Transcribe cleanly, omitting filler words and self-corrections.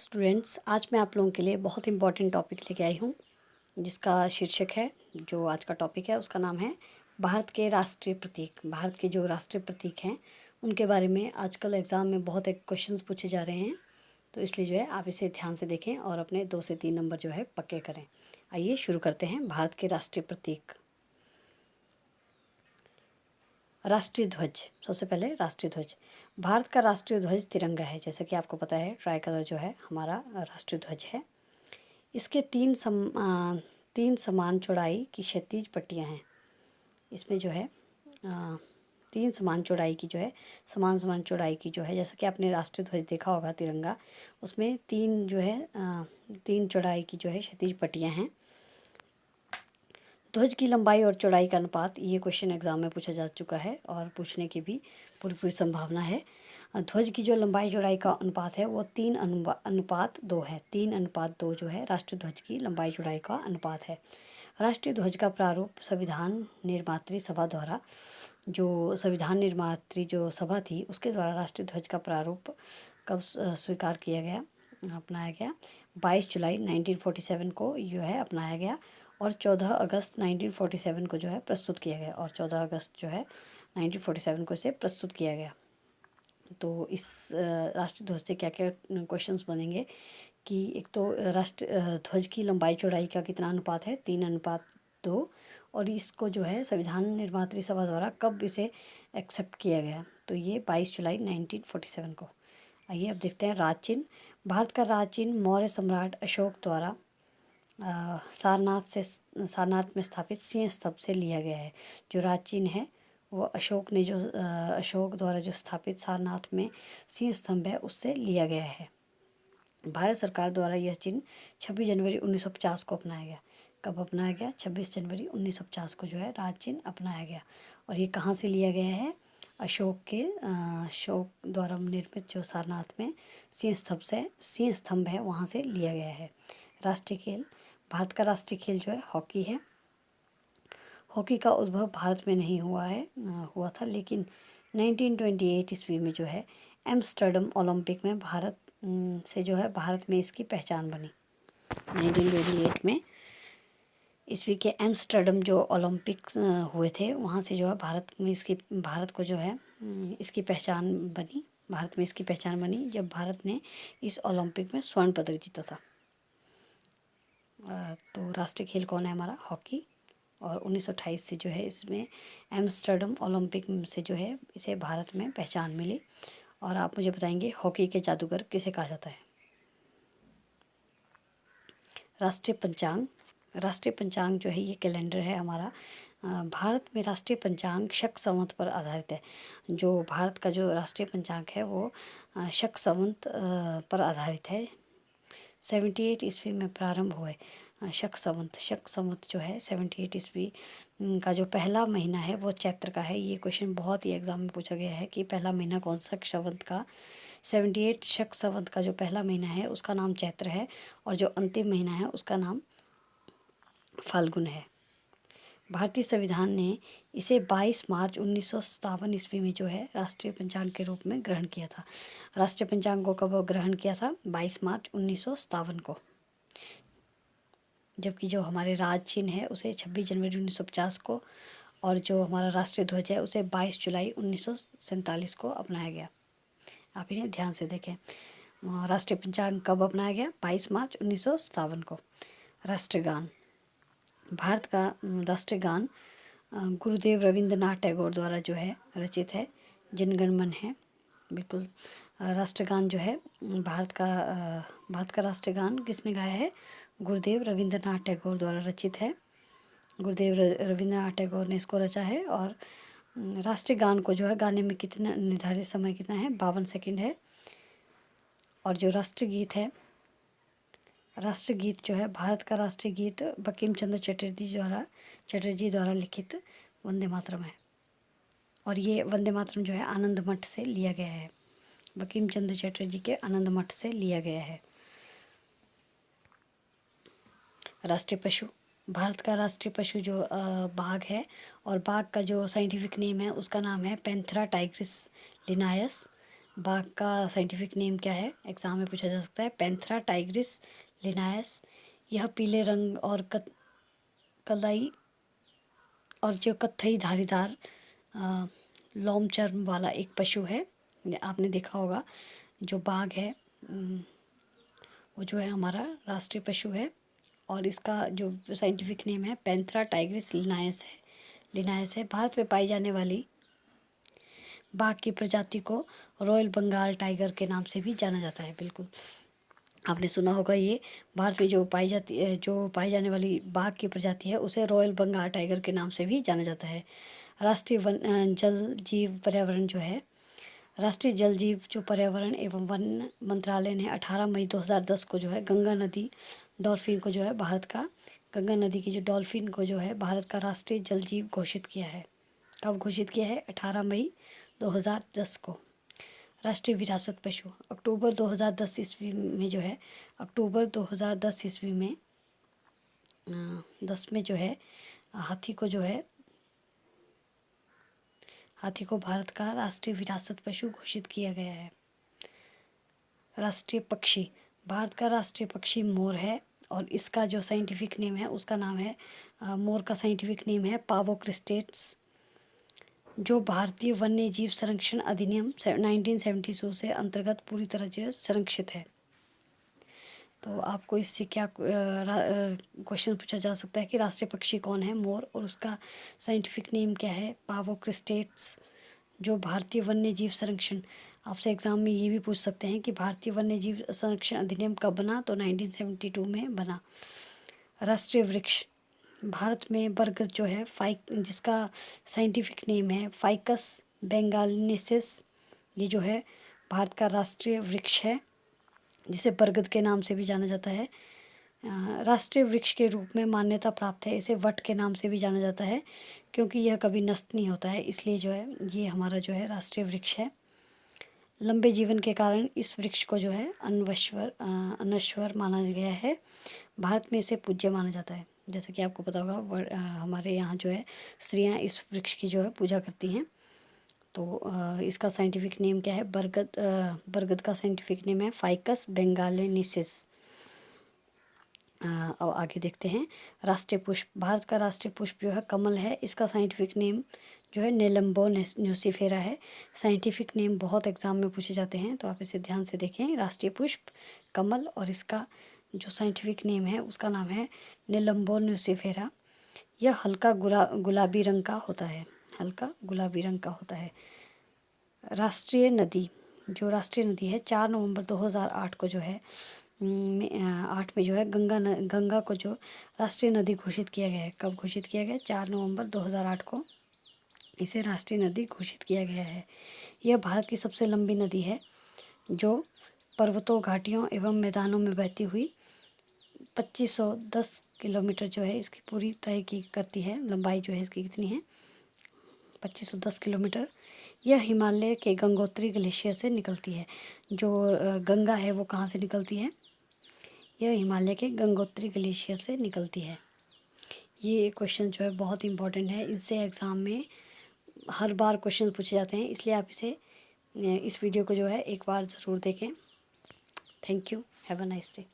Students, आज मैं आप लोगों के लिए बहुत इम्पॉर्टेंट टॉपिक लेके आई हूँ, जिसका शीर्षक है, जो आज का टॉपिक है उसका नाम है भारत के राष्ट्रीय प्रतीक। भारत के जो राष्ट्रीय प्रतीक हैं उनके बारे में आजकल एग्ज़ाम में बहुत एक क्वेश्चंस पूछे जा रहे हैं, तो इसलिए जो है आप इसे ध्यान से देखें और अपने 2 से 3 नंबर जो है पक्के करें। आइए शुरू करते हैं। भारत के राष्ट्रीय प्रतीक। राष्ट्रीय ध्वज। सबसे पहले राष्ट्रीय ध्वज। भारत का राष्ट्रीय ध्वज तिरंगा है। जैसा कि आपको पता है, ट्राई कलर जो है हमारा राष्ट्रीय ध्वज है। इसके तीन समान चौड़ाई की क्षैतिज पट्टियाँ हैं। इसमें जो है 3 समान चौड़ाई की जो है समान चौड़ाई की जो है, जैसे कि आपने राष्ट्रीय ध्वज देखा होगा तिरंगा, उसमें 3 जो है 3 चौड़ाई की जो है क्षैतिज पट्टियाँ हैं। ध्वज की लंबाई और चौड़ाई का अनुपात, ये क्वेश्चन एग्जाम में पूछा जा चुका है और पूछने की भी पूरी संभावना है। ध्वज की जो लंबाई चौड़ाई का अनुपात है वो 3:2 है। 3:2 जो है राष्ट्रीय ध्वज की लंबाई चौड़ाई का अनुपात है। राष्ट्रीय ध्वज का प्रारूप संविधान निर्मात्री सभा द्वारा, जो संविधान निर्मात्री जो सभा थी उसके द्वारा राष्ट्रीय ध्वज का प्रारूप कब स्वीकार किया गया, अपनाया गया? 22 जुलाई 1947 को जो है अपनाया गया और 14 अगस्त 1947 को जो है प्रस्तुत किया गया, और 14 अगस्त जो है 1947 को इसे प्रस्तुत किया गया। तो इस राष्ट्रीय ध्वज से क्या क्या क्वेश्चंस बनेंगे कि एक तो राष्ट्र ध्वज की लंबाई चौड़ाई का कितना अनुपात है, 3:2, और इसको जो है संविधान निर्मात्री सभा द्वारा कब इसे एक्सेप्ट किया गया, तो ये 22 जुलाई 1947 को। आइए अब देखते हैं राज चिन्ह। भारत का राज चिन्ह मौर्य सम्राट अशोक द्वारा सारनाथ में स्थापित सिंह स्तंभ से लिया गया है। जो राज चिन्ह है वो अशोक द्वारा जो स्थापित सारनाथ में सिंह स्तंभ है उससे लिया गया है। भारत सरकार द्वारा यह चिन्ह 26 जनवरी 1950 को अपनाया गया। कब अपनाया गया? 26 जनवरी 1950 को जो है राज चिन्ह अपनाया गया। और ये कहाँ से लिया गया है? अशोक द्वारा निर्मित जो सारनाथ में सिंह स्तंभ है वहाँ से लिया गया है। राष्ट्रीय खेल। भारत का राष्ट्रीय खेल जो है हॉकी है। हॉकी का उद्भव भारत में नहीं हुआ था, लेकिन 1928 ईस्वी में जो है एम्स्टर्डम ओलंपिक में भारत में इसकी पहचान बनी। 1928 में ईस्वी के एम्स्टर्डम जो ओलंपिक्स हुए थे वहाँ से जो है भारत को जो है इसकी पहचान बनी। भारत में इसकी पहचान बनी जब भारत ने इस ओलंपिक में स्वर्ण पदक जीता था। तो राष्ट्रीय खेल कौन है हमारा? हॉकी। और 1928 से जो है इसमें एम्स्टर्डम ओलंपिक से जो है इसे भारत में पहचान मिली। और आप मुझे बताएंगे हॉकी के जादूगर किसे कहा जाता है? राष्ट्रीय पंचांग। राष्ट्रीय पंचांग जो है ये कैलेंडर है हमारा। भारत में राष्ट्रीय पंचांग शक संवत पर आधारित है। जो भारत का जो राष्ट्रीय पंचांग है वो शक संवत पर आधारित है। 78 ईस्वी में प्रारंभ हुए शक संवत जो है 78 ईस्वी का जो पहला महीना है वो चैत्र का है। ये क्वेश्चन बहुत ही एग्जाम में पूछा गया है कि पहला महीना कौन सा संवत का। 78 शक संवत का जो पहला महीना है उसका नाम चैत्र है और जो अंतिम महीना है उसका नाम फाल्गुन है। भारतीय संविधान ने इसे 22 मार्च 1957 ईस्वी में जो है राष्ट्रीय पंचांग के रूप में ग्रहण किया था। राष्ट्रीय पंचांग को कब ग्रहण किया था? 22 मार्च 1957 को। जबकि जो हमारे राज चिन्ह है उसे 26 जनवरी 1950 को, और जो हमारा राष्ट्रीय ध्वज है उसे 22 जुलाई 1947 को अपनाया गया। आप इन्हें ध्यान से देखें। राष्ट्रीय पंचांग कब अपनाया गया? 22 मार्च 1957 को। राष्ट्रगान। भारत का राष्ट्रीय गान गुरुदेव रविंद्रनाथ टैगोर द्वारा जो है रचित है। जनगण मन है, बिल्कुल। राष्ट्रगान जो है भारत का राष्ट्रगान किसने गाया है? गुरुदेव रविंद्रनाथ टैगोर द्वारा रचित है। गुरुदेव रविंद्रनाथ टैगोर ने इसको रचा है। और राष्ट्रीय गान को जो है गाने में कितना निर्धारित समय कितना है? 52 सेकंड है। और जो राष्ट्रीय गीत जो है भारत का राष्ट्रीय गीत बंकिम चंद्र चटर्जी द्वारा लिखित वंदे मातरम है। और ये वंदे मातरम जो है आनंद मठ से लिया गया है। बंकिम चंद्र चटर्जी के आनंद मठ से लिया गया है। राष्ट्रीय पशु। भारत का राष्ट्रीय पशु जो बाघ है, और बाघ का जो साइंटिफिक नेम है उसका नाम है पैंथेरा टाइग्रिस लिनायस। बाघ का साइंटिफिक नेम क्या है, एग्ज़ाम में पूछा जा सकता है। Panthera Tigris लिनायस। यह पीले रंग और कलाई और जो कत्थई धारीदार लोम चर्म वाला एक पशु है। आपने देखा होगा जो बाघ है वो जो है हमारा राष्ट्रीय पशु है, और इसका जो साइंटिफिक नेम है पैंथरा टाइग्रिस लिनायस है। भारत में पाई जाने वाली बाघ की प्रजाति को रॉयल बंगाल टाइगर के नाम से भी जाना जाता है। बिल्कुल आपने सुना होगा, ये भारत में जो पाई जाने वाली बाघ की प्रजाति है उसे रॉयल बंगाल टाइगर के नाम से भी जाना जाता है। राष्ट्रीय जल जीव पर्यावरण जो है, राष्ट्रीय जल जीव जो पर्यावरण एवं वन मंत्रालय ने 18 मई 2010 को जो है गंगा नदी डॉल्फिन को जो है गंगा नदी की जो डॉल्फिन को जो है भारत का राष्ट्रीय जल जीव घोषित किया है। कब घोषित किया है? 18 मई 2010 को। राष्ट्रीय विरासत पशु अक्टूबर 2010 ईस्वी में जो है, अक्टूबर 2010 ईस्वी में 10 में जो है हाथी को भारत का राष्ट्रीय विरासत पशु घोषित किया गया है। राष्ट्रीय पक्षी, भारत का राष्ट्रीय पक्षी मोर है, और इसका जो साइंटिफिक नेम है उसका नाम है मोर का साइंटिफिक नेम है पावो क्रिस्टेट्स, जो भारतीय वन्य जीव संरक्षण अधिनियम 1972 से अंतर्गत पूरी तरह से संरक्षित है। तो आपको इससे क्या क्वेश्चन पूछा जा सकता है कि राष्ट्रीय पक्षी कौन है? मोर, और उसका साइंटिफिक नेम क्या है? पावो क्रिस्टेट्स, जो भारतीय वन्य जीव संरक्षण। आपसे एग्ज़ाम में ये भी पूछ सकते हैं कि भारतीय वन्य जीव संरक्षण अधिनियम कब बना? तो 1972 में बना। राष्ट्रीय वृक्ष, भारत में बरगद जो है जिसका साइंटिफिक नेम है फाइकस बेंगालिनेसिस, ये जो है भारत का राष्ट्रीय वृक्ष है, जिसे बरगद के नाम से भी जाना जाता है। राष्ट्रीय वृक्ष के रूप में मान्यता प्राप्त है। इसे वट के नाम से भी जाना जाता है, क्योंकि यह कभी नष्ट नहीं होता है, इसलिए जो है ये हमारा जो है राष्ट्रीय वृक्ष है। लंबे जीवन के कारण इस वृक्ष को जो है अनश्वर माना गया है। भारत में इसे पूज्य माना जाता है। जैसा कि आपको पता होगा हमारे यहाँ जो है स्त्रियाँ इस वृक्ष की जो है पूजा करती हैं। तो इसका साइंटिफिक नेम क्या है? बरगद का साइंटिफिक नेम है फाइकस बेंगालिनेसिस। अब आगे देखते हैं। राष्ट्रीय पुष्प, भारत का राष्ट्रीय पुष्प जो है कमल है। इसका साइंटिफिक नेम जो है नेलम्बो न्यूसिफेरा है। साइंटिफिक नेम बहुत एग्जाम में पूछे जाते हैं, तो आप इसे ध्यान से देखें। राष्ट्रीय पुष्प कमल, और इसका जो साइंटिफिक नेम है उसका नाम है नेलम्बो न्यूसिफेरा। यह हल्का गुलाबी रंग का होता है, हल्का गुलाबी रंग का होता है। राष्ट्रीय नदी, जो राष्ट्रीय नदी है 4 नवंबर 2008 को जो है 8 में जो है गंगा को जो राष्ट्रीय नदी घोषित किया गया है। कब घोषित किया गया? 4 नवंबर 2008 को इसे राष्ट्रीय नदी घोषित किया गया है। यह भारत की सबसे लंबी नदी है, जो पर्वतों, घाटियों एवं मैदानों में बहती हुई 2510 किलोमीटर जो है इसकी पूरी तय की करती है। लंबाई जो है इसकी कितनी है? 2510 किलोमीटर। यह हिमालय के गंगोत्री ग्लेशियर से निकलती है। जो गंगा है वो कहाँ से निकलती है? यह हिमालय के गंगोत्री ग्लेशियर से निकलती है। ये क्वेश्चन जो है बहुत इंपॉर्टेंट है, इनसे एग्ज़ाम में हर बार क्वेश्चन पूछे जाते हैं, इसलिए आप इस वीडियो को जो है एक बार ज़रूर देखें। Thank you, have a nice day.